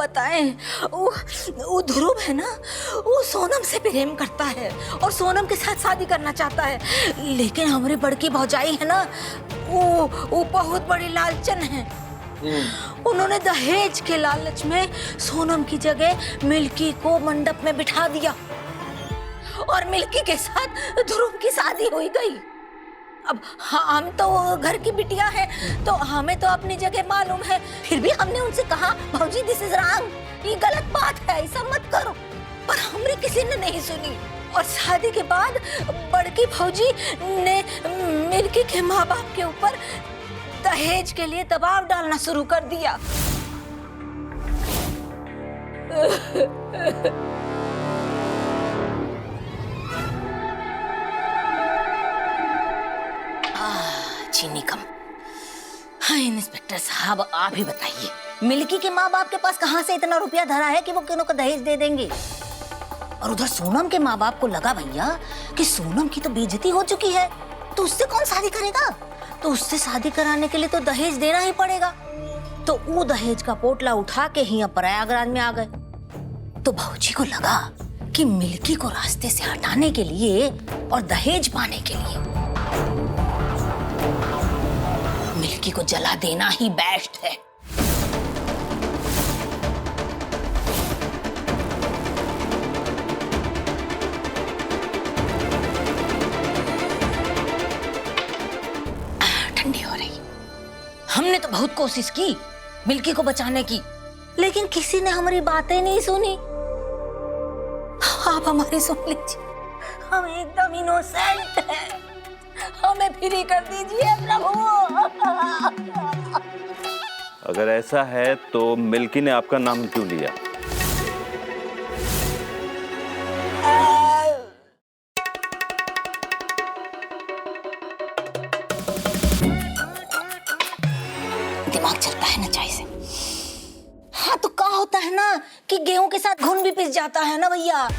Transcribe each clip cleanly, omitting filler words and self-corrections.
बताएं। वो ध्रुव है ना, वो सोनम से प्रेम करता है और सोनम के साथ शादी करना चाहता है। लेकिन हमारी बड़की भौजाई है ना, वो बहुत बड़ी लालचन है। उन्होंने दहेज के लालच में सोनम की जगह मिल्की को मंडप में बिठा दिया और मिल्की के साथ ध्रुव की शादी हो गई। अब हम तो घर की बिटिया है, तो हमें तो अपनी जगह मालूम है। फिर भी हमने उनसे कहा, भौजी दिस इज रॉन्ग, ये गलत बात है, ऐसा मत करो। पर हमने किसी ने नहीं सुनी और शादी के बाद बड़की भौजी ने मिल्की के माँ बाप के ऊपर दहेज के लिए दबाव डालना शुरू कर दिया। चीनी कम। हाँ इंस्पेक्टर साहब, आप ही बताइए, मिल्की के माँ बाप के पास कहाँ से इतना रुपया धरा है कि वो किन्हों को दहेज दे देंगे? और उधर सोनम के माँ बाप को लगा भैया कि सोनम की तो बेइज्जती हो चुकी है, तो उससे कौन शादी करेगा? तो उससे शादी कराने के लिए तो दहेज देना ही पड़ेगा। तो वो दहेज का पोटला उठा के ही प्रयागराज में आ गए। तो भौजी को लगा कि मिल्की को रास्ते से हटाने के लिए और दहेज पाने के लिए मिल्की को जला देना ही बेस्ट है। ठंडी हो रही। हमने तो बहुत कोशिश की मिल्की को बचाने की, लेकिन किसी ने हमारी बातें नहीं सुनी। आप हमारी सुन लीजिए, हम एकदम इनोसेंट हैं, हमें फ्री कर दीजिए प्रभु। अगर ऐसा है तो मिल्की ने आपका नाम क्यों लिया? दिमाग चलता है ना चाय से। हाँ तो क्या होता है ना कि गेहूं के साथ घुन भी पिस जाता है ना भैया,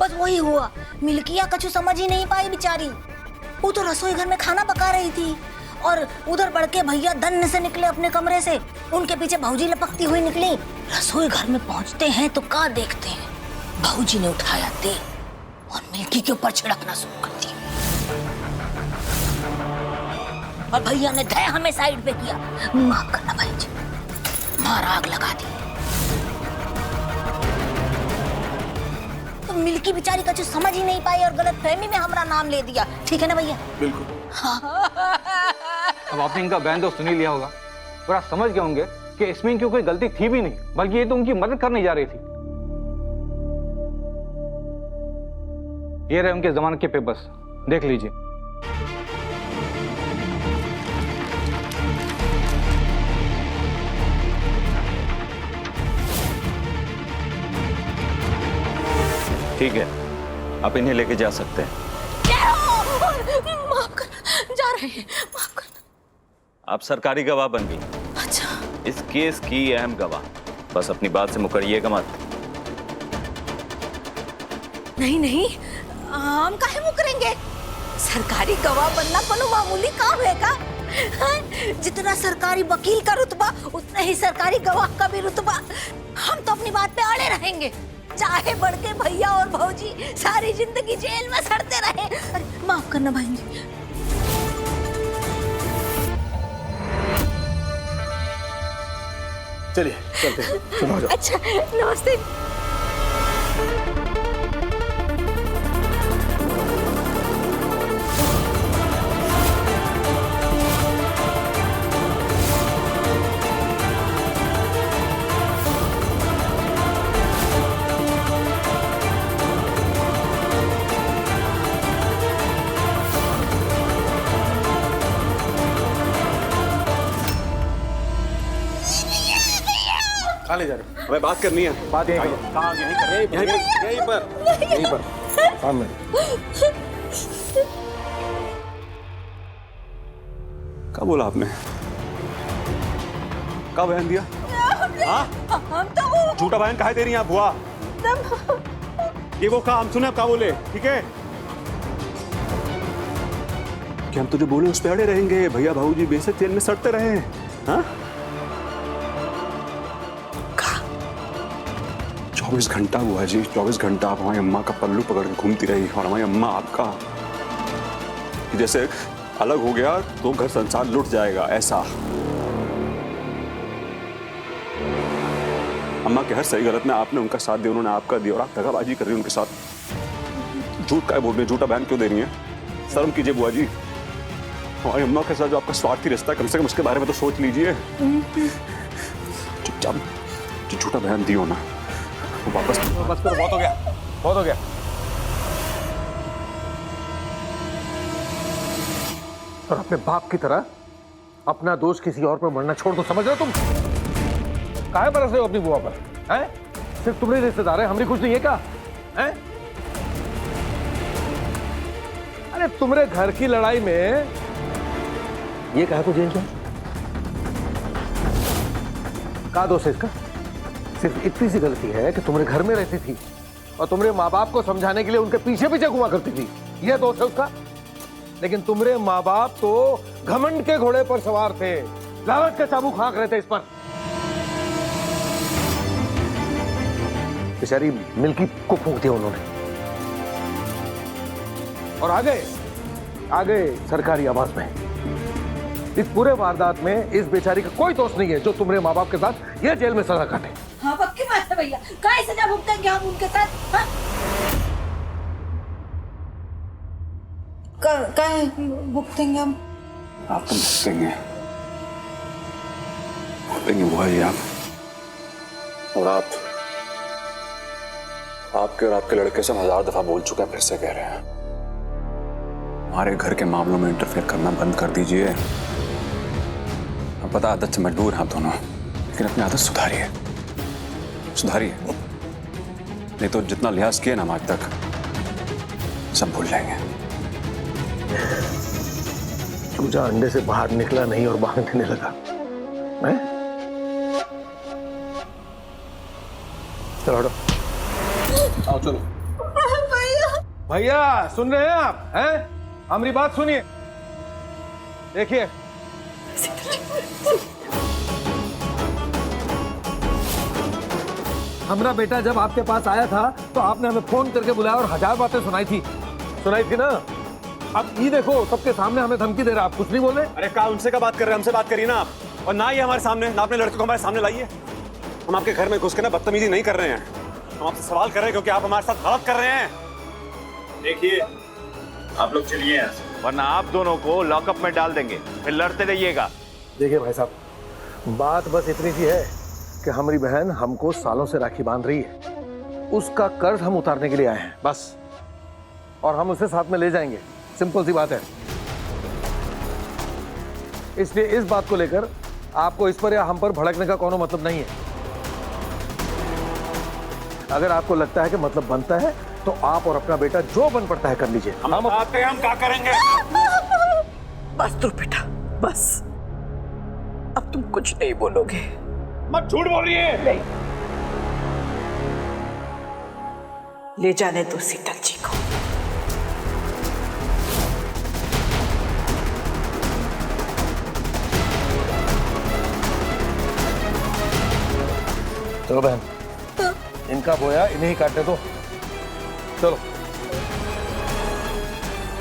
बस वही हुआ। मिल्किया कछु समझ ही नहीं पाई बेचारी। वो तो रसोई घर में खाना पका रही थी और उधर बड़के भैया दन्न से निकले अपने कमरे से, उनके पीछे भौजी लपकती हुई निकली। रसोई घर में पहुंचते हैं तो क्या देखते हैं, भौजी ने उठाया तेल और मिल्की के ऊपर छिड़कना शुरू कर दिया और भैया ने धै हमें साइड पे किया। माफ करना भाई जी, मार आग लगा दी। तो मिल्की बेचारी का जो समझ ही नहीं पाई और गलतफहमी में हमारा नाम ले दिया। ठीक है ना भैया? बिल्कुल। हाँ। अब आपने इनका बयान तो सुन ही लिया होगा और आप समझ गए होंगे कि इसमें इनकी कोई गलती थी भी नहीं, बल्कि ये तो उनकी मदद करने जा रही थी। ये रहे उनके जमानत के पेपर्स, देख लीजिए। ठीक है, आप इन्हें लेके जा सकते हैं। माफ करना, जा रहे हैं, माफ करना। आप सरकारी गवाह बन गई। अच्छा। इस केस की अहम गवाह, बस अपनी बात से मुकरिएगा मत। नहीं नहीं, हम काहे मुकरेंगे? सरकारी गवाह बनना कोनो मामूली काम है का? हाँ? जितना सरकारी वकील का रुतबा उतना ही सरकारी गवाह का भी रुतबा। हम तो अपनी बात पे अड़े रहेंगे, चाहे बड़के भैया और भौजी सारी जिंदगी जेल में सड़ते रहे। अरे माफ करना भाई जी। चलिए चलते हैं, सुनो जाओ। अच्छा नमस्ते। कहाँ ले जा रहे हो? हमें बात करनी है। बात यही कहाँ? यहीं पर सामने। क्या बोला आपने? क्या बयान दिया? हाँ? हम तो झूठा बयान काहे दे रही हैं आप बुआ? ये वो कहा, हम सुने आप क्या बोले, ठीक है? कि हम तो जो बोले उस पे अड़े रहेंगे, भैया भाऊजी बेशक जेल में सड़ते रहे। हाँ? 24 घंटा बुआ जी, 24 घंटा आप हमारी अम्मा का पल्लू पकड़ के घूमती रही और हमारी अम्मा आपका, जैसे अलग हो गया तो घर संसार लुट जाएगा ऐसा। अम्मा के हर सही गलत में आपने उनका साथ दिया, उन्होंने आपका दिया, और आप दगाबाजी कर रही हैं उनके साथ। झूठ का बोल रही है, झूठा बयान क्यों दे रही है? शर्म कीजिए बुआ जी। हमारी अम्मा के साथ जो आपका स्वार्थी रिश्ता है, कम से कम उसके बारे में तो सोच लीजिए। चुपचाप जो झूठा बयान दियो ना वो वापस बस करो, बहुत हो गया, बहुत हो गया। और अपने बाप की तरह अपना दोष किसी और पर मरना छोड़ दो, समझ रहे हो तुम? काहे बरस रहे हो अपनी बुआ पर? हैं? सिर्फ तुम्हारे रिश्तेदार है, हमारी कुछ नहीं है क्या? हैं? अरे तुम्हारे घर की लड़ाई में ये कहा को जेल में का दोष है इसका? सिर्फ इतनी सी गलती है कि तुम्हारे घर में रहती थी और तुम्हारे माँ बाप को समझाने के लिए उनके पीछे पीछे घुमा करती थी, यह दोष है उसका। लेकिन तुम्हारे माँ बाप तो घमंड के घोड़े पर सवार थे, लालच के चाबुक हाँक रहे थे इस पर। बेचारी मिल्की को फूंक दिया उन्होंने और आगे सरकारी आवास में। इस पूरे वारदात में इस बेचारी का कोई दोष नहीं है जो तुम्हारे माँ बाप के साथ ये जेल में सजा काटे। हाँ पक्की बात है भैया, काहे सजा भुगतेंगे हम उनके साथ? हाँ? काहे भुगतेंगे हम? आप तो भुगतेंगे बुआ जी आप। और आपके और आपके लड़के से 1000 दफा बोल चुका है, फिर से कह रहे हैं हमारे घर के मामलों में इंटरफेयर करना बंद कर दीजिए। अब पता आदत से मजबूर हैं आप दोनों, लेकिन अपनी आदत सुधारिए। नहीं तो जितना लिहाज किए ना हम आज तक सब भूल जाएंगे। चूजा अंडे से बाहर निकला नहीं और बाहर देने लगा। चलो हटो, आओ चलो। भैया सुन रहे हैं आप? हैं? हमारी बात सुनिए, देखिए हमारा बेटा जब आपके पास आया था तो आपने हमें फोन करके बुलाया और 1000 बातें सुनाई थी ना। अब ये देखो सबके सामने हमें धमकी दे रहा, आप कुछ नहीं बोले। अरे का उनसे का बात कर रहे हैं, हमसे बात करिए ना आप। और ना ही हमारे सामने, ना अपने लड़के को हमारे सामने लाइए। हम आपके घर में घुस के ना बदतमीजी नहीं कर रहे हैं, हम आपसे सवाल कर रहे हैं क्योंकि आप हमारे साथ गलत कर रहे हैं। देखिए आप लोग चलिए यहाँ से, वरना आप दोनों को लॉकअप में डाल देंगे, फिर लड़ते रहिएगा। देखिए भाई साहब, बात बस इतनी सी है कि हमारी बहन हमको सालों से राखी बांध रही है, उसका कर्ज हम उतारने के लिए आए हैं बस, और हम उसे साथ में ले जाएंगे, सिंपल सी बात है। इसलिए इस बात को लेकर आपको इस पर या हम पर भड़कने का कोनो मतलब नहीं है। अगर आपको लगता है कि मतलब बनता है तो आप और अपना बेटा जो बन पड़ता है कर लीजिए। हम क्या करेंगे? बस ध्रुव बेटा, बस अब तुम कुछ नहीं बोलोगे। मत झूठ बोल रही है। नहीं, ले जाने दो शीतल जी को। चलो बहन, इनका बोया इन्हें ही काटने दो। चलो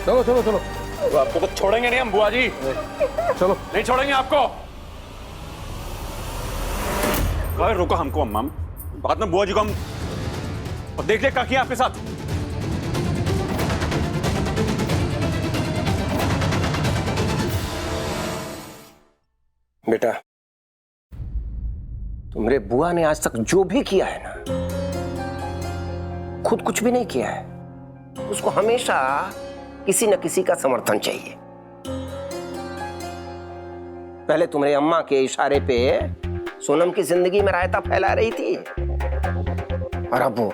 चलो चलो चलो। तो आपको तो छोड़ेंगे नहीं हम बुआ जी, चलो नहीं छोड़ेंगे आपको। अरे रुको हमको अम्मा, बाद में बुआ जी को हम और देख ले क्या किया आपके साथ। बेटा, तुम्हारे बुआ ने आज तक जो भी किया है ना, खुद कुछ भी नहीं किया है। उसको हमेशा किसी न किसी का समर्थन चाहिए। पहले तुम्हारे अम्मा के इशारे पे सोनम की जिंदगी में रायता फैला रही थी, और अब वो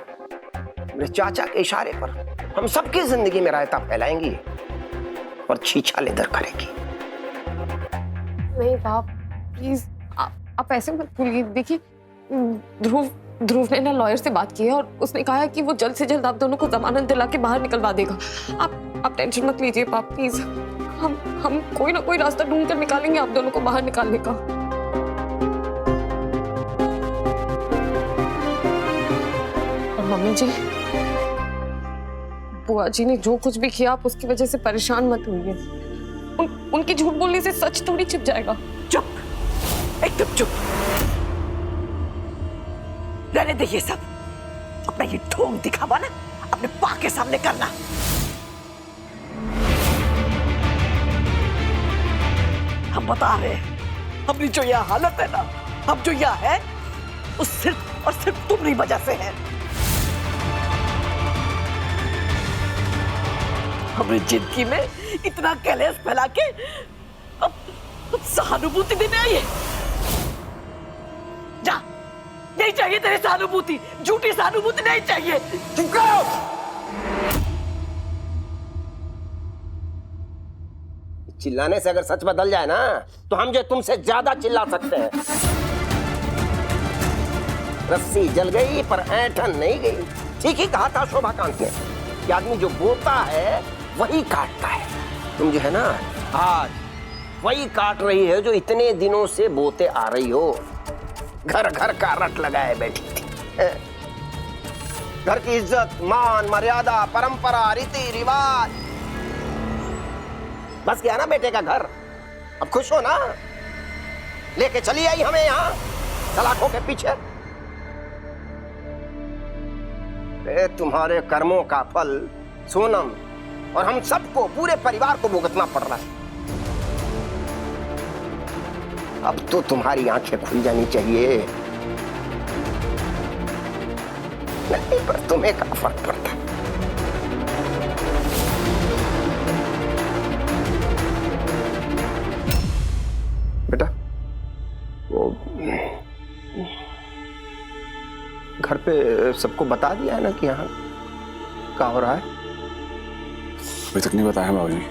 मेरे चाचा के इशारे पर हम सबकी जिंदगी में रायता फैलाएंगी और छीछा लेदर करेगी। नहीं बाप, प्लीज आप ऐसे मत भूलिए। देखिए ध्रुव ने ना लॉयर से बात की है और उसने कहा है कि वो जल्द से जल्द आप दोनों को जमानत दिला के बाहर निकलवा देगा। आप टेंशन मत लीजिए पाप, प्लीज। हम कोई ना कोई रास्ता ढूंढ कर निकालेंगे आप दोनों को बाहर निकालने का। मम्मी जी, बुआ जी ने जो कुछ भी किया आप उसकी वजह से परेशान मत होइए। उनकी झूठ बोलने से सच थोड़ी छिप जाएगा। चुप, एकदम चुप। रहने दे ये सब। अपना ये ढोंग दिखावा ना अपने पा के सामने करना। हम बता रहे हैं, अपनी जो यह हालत है ना, अब जो यह है वो सिर्फ और सिर्फ तुम्हारी वजह से है। हमारी जिंदगी में इतना कलेश फैला के अब सहानुभूति देने आई है। जा, नहीं चाहिए तेरी सहानुभूति, झूठी सहानुभूति नहीं चाहिए। चुप करो। चिल्लाने से अगर सच बदल जाए ना तो हम जो तुमसे ज्यादा चिल्ला सकते हैं। रस्सी जल गई पर ऐंठन नहीं गई। ठीक ही कहा था शोभाकांत ने कि आदमी जो बोता है वही काटता है। तुम जो है ना आज वही काट रही है जो इतने दिनों से बोते आ रही हो। घर घर का रट लगाए बैठी थी। घर की इज्जत, मान, मर्यादा, परंपरा, रीति रिवाज, बस गया ना बेटे का घर। अब खुश हो ना? लेके चली आई हमें यहाँ सलाखों के पीछे। तुम्हारे कर्मों का फल सोनम और हम सबको, पूरे परिवार को भुगतना पड़ रहा है। अब तो तुम्हारी आंखें खुल जानी चाहिए। नहीं पर तुम्हें क्या फर्क पड़ता है? बेटा वो घर पे सबको बता दिया है ना कि यहाँ क्या हो रहा है? अभी तक नहीं बताया बाबूजी।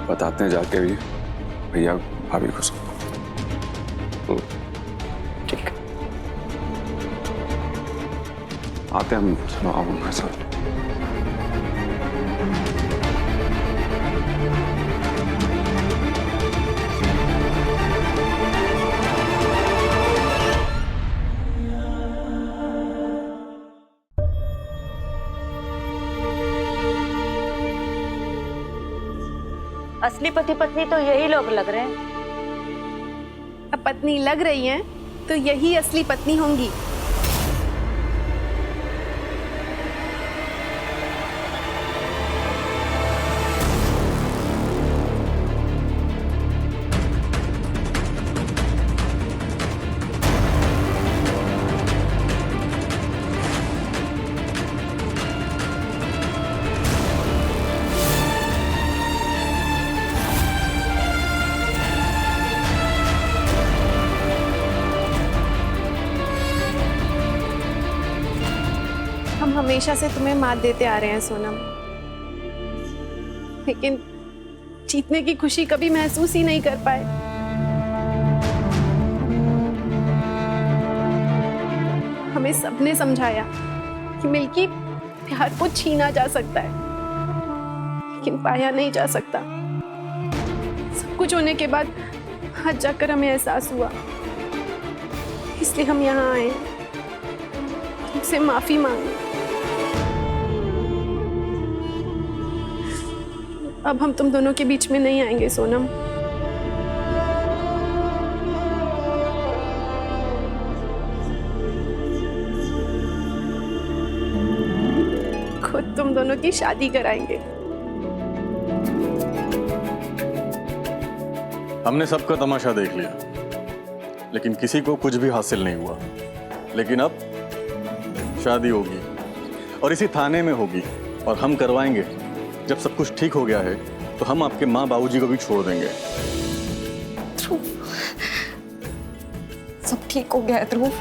बताते हैं जाके भी भैया भाभी को सबको। ठीक, आते हैं हम। चलो आओ मेरे साथ। असली पति पत्नी तो यही लोग लग रहे हैं। अब पत्नी लग रही हैं तो यही असली पत्नी होंगी। हम हमेशा से तुम्हें मात देते आ रहे हैं सोनम, लेकिन जीतने की खुशी कभी महसूस ही नहीं कर पाए। हमें सबने समझाया कि मिल्की प्यार को छीना जा सकता है, लेकिन पाया नहीं जा सकता। सब कुछ होने के बाद आज जाकर हमें एहसास हुआ, इसलिए हम यहाँ आए, तुमसे माफी मांगे। अब हम तुम दोनों के बीच में नहीं आएंगे सोनम। खुद तुम दोनों की शादी कराएंगे। हमने सबका तमाशा देख लिया, लेकिन किसी को कुछ भी हासिल नहीं हुआ। लेकिन अब शादी होगी और इसी थाने में होगी, और हम करवाएंगे। जब सब कुछ ठीक हो गया है तो हम आपके माँ बाबूजी को भी छोड़ देंगे। सब ठीक हो गया है ध्रुव।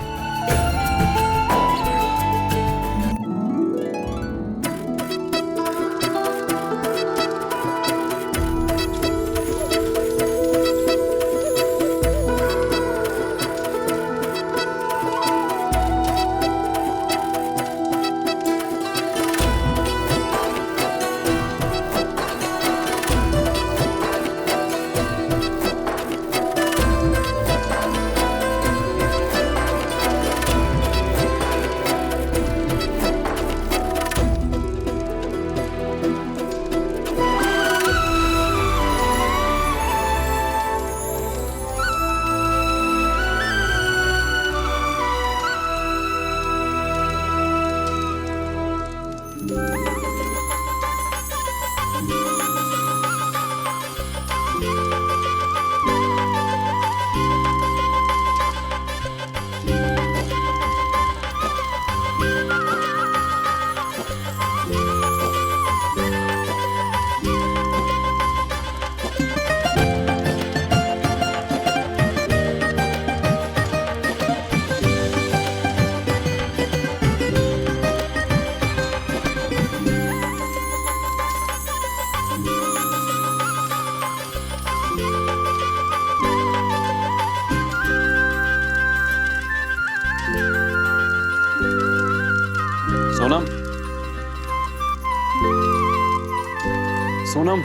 सोनम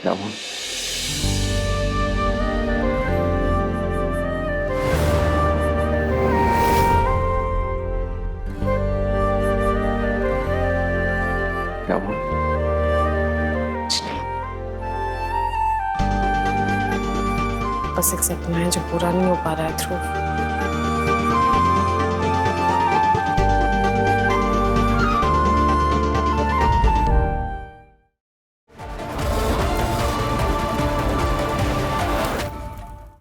क्या हुआ? क्या हुआ? बस एक सपना है जो पूरा नहीं हो पा रहा है ध्रुव।